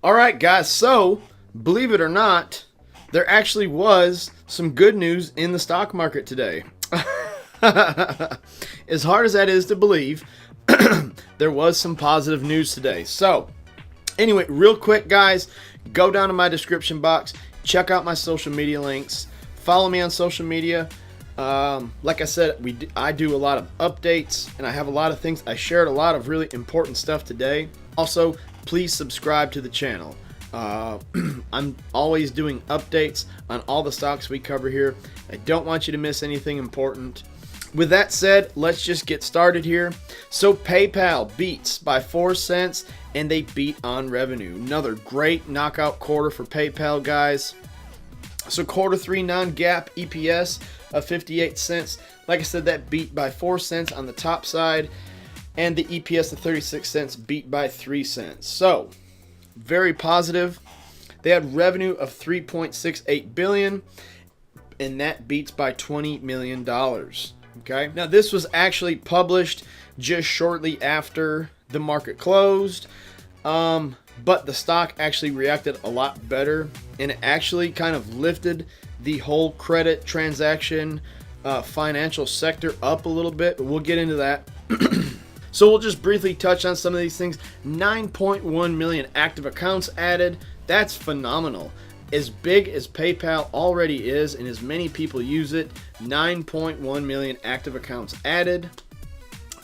All right, guys, so believe it or not, there actually was some good news in the stock market today. As hard as that is to believe, there was some positive news today. So anyway, real quick, guys, go down to my description box, check out my social media links, follow me on social media. Like I said, I do a lot of updates, and I have a lot of things. I shared a lot of really important stuff today. Also, please subscribe to the channel. I'm always doing updates on all the stocks we cover here. I don't want you to miss anything important. With that said, let's just get started here. So PayPal beats by 4 cents, and they beat on revenue. Another great knockout quarter for PayPal, guys. So quarter 3 non-GAAP EPS of 58 cents. Like I said, that beat by 4 cents on the top side, and the EPS of 36 cents beat by 3 cents. So very positive. They had revenue of $3.68 billion, and that beats by $20 million. Okay, now this was actually published just shortly after the market closed, but the stock actually reacted a lot better, and it actually kind of lifted the whole credit transaction financial sector up a little bit, but we'll get into that. So we'll just briefly touch on some of these things. 9.1 million active accounts added. That's phenomenal. As big as PayPal already is, and as many people use it, 9.1 million active accounts added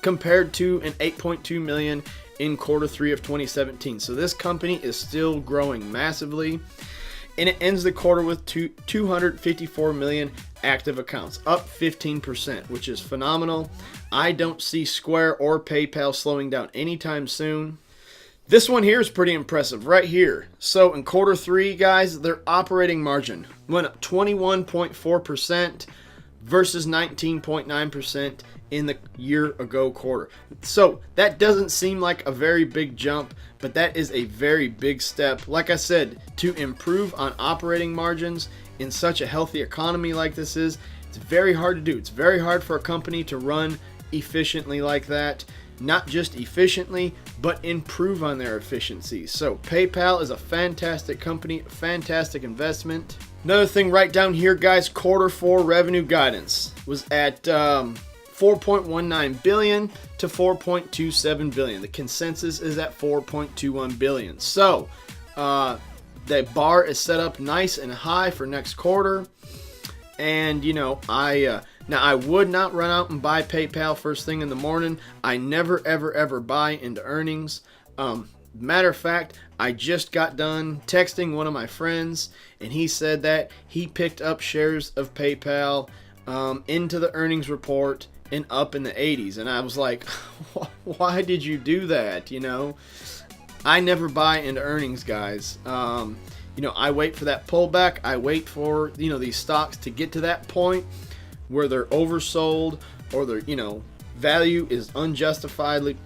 compared to an 8.2 million in quarter 3 of 2017. So this company is still growing massively, and it ends the quarter with 254 million active accounts, up 15%, which is phenomenal. I don't see Square or PayPal slowing down anytime soon. This one here is pretty impressive right here. So in quarter 3, guys, their operating margin went up 21.4% versus 19.9% in the year ago quarter. So that doesn't seem like a very big jump, but that is a very big step. Like I said, to improve on operating margins in such a healthy economy like this is, it's very hard to do. It's very hard for a company to run efficiently like that. Not just efficiently, but improve on their efficiency. So PayPal is a fantastic company, a fantastic investment. Another thing right down here, guys, quarter 4 revenue guidance was at 4.19 billion to 4.27 billion. The consensus is at 4.21 billion. So the bar is set up nice and high for next quarter. And you know, now I would not run out and buy PayPal first thing in the morning. I never ever buy into earnings. Matter of fact, I just got done texting one of my friends, and he said that he picked up shares of PayPal into the earnings report and up in the 80s, and I was like, why did you do that? You know, I never buy into earnings, guys. You know, I wait for that pullback. I wait for, you know, these stocks to get to that point where they're oversold, or their, you know, value is unjustifiably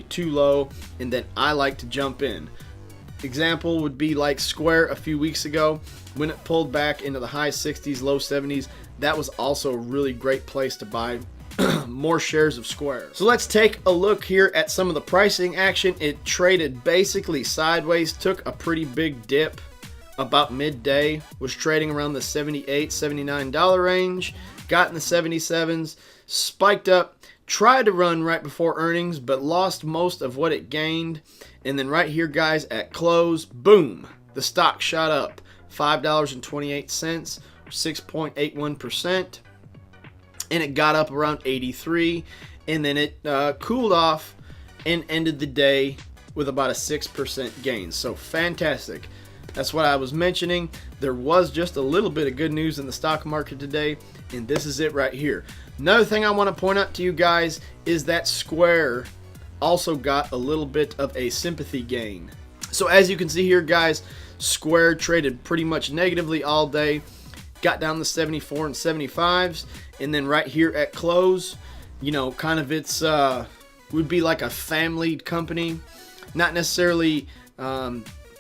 too low, and then I like to jump in. Example would be like Square a few weeks ago when it pulled back into the high 60s, low 70s. That was also a really great place to buy more shares of Square. So let's take a look here at some of the pricing action. It traded basically sideways, took a pretty big dip about midday, was trading around the $78, $79 range, got in the 77s, spiked up, tried to run right before earnings, but lost most of what it gained. And then right here, guys, at close, boom, the stock shot up $5.28, 6.81%. And it got up around 83, and then it cooled off and ended the day with about a 6% gain. So fantastic. That's what I was mentioning. There was just a little bit of good news in the stock market today, and this is it right here. Another thing I want to point out to you guys is that Square also got a little bit of a sympathy gain. So as you can see here, guys, Square traded pretty much negatively all day, got down to 74 and 75s, and then right here at close, you know, kind of it's would be like a family company. Not necessarily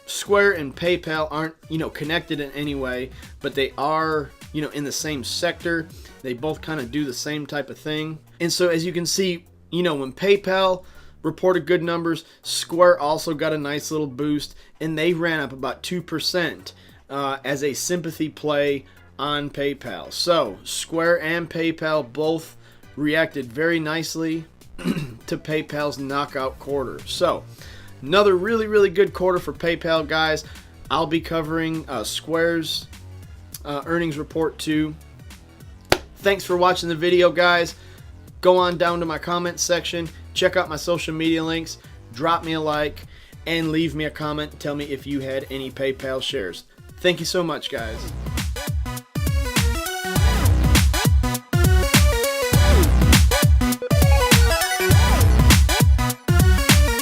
Square and PayPal aren't, you know, connected in any way, but they are, you know, in the same sector. They both kind of do the same type of thing. And so as you can see, you know, when PayPal reported good numbers. Square also got a nice little boost, and they ran up about 2% as a sympathy play on PayPal. So Square and PayPal both reacted very nicely to PayPal's knockout quarter. So another really good quarter for PayPal, guys. I'll be covering Square's earnings report too. Thanks for watching the video, guys. Go on down to my comments section, check out my social media links, drop me a like, and leave me a comment. Tell me if you had any PayPal shares. Thank you so much, guys.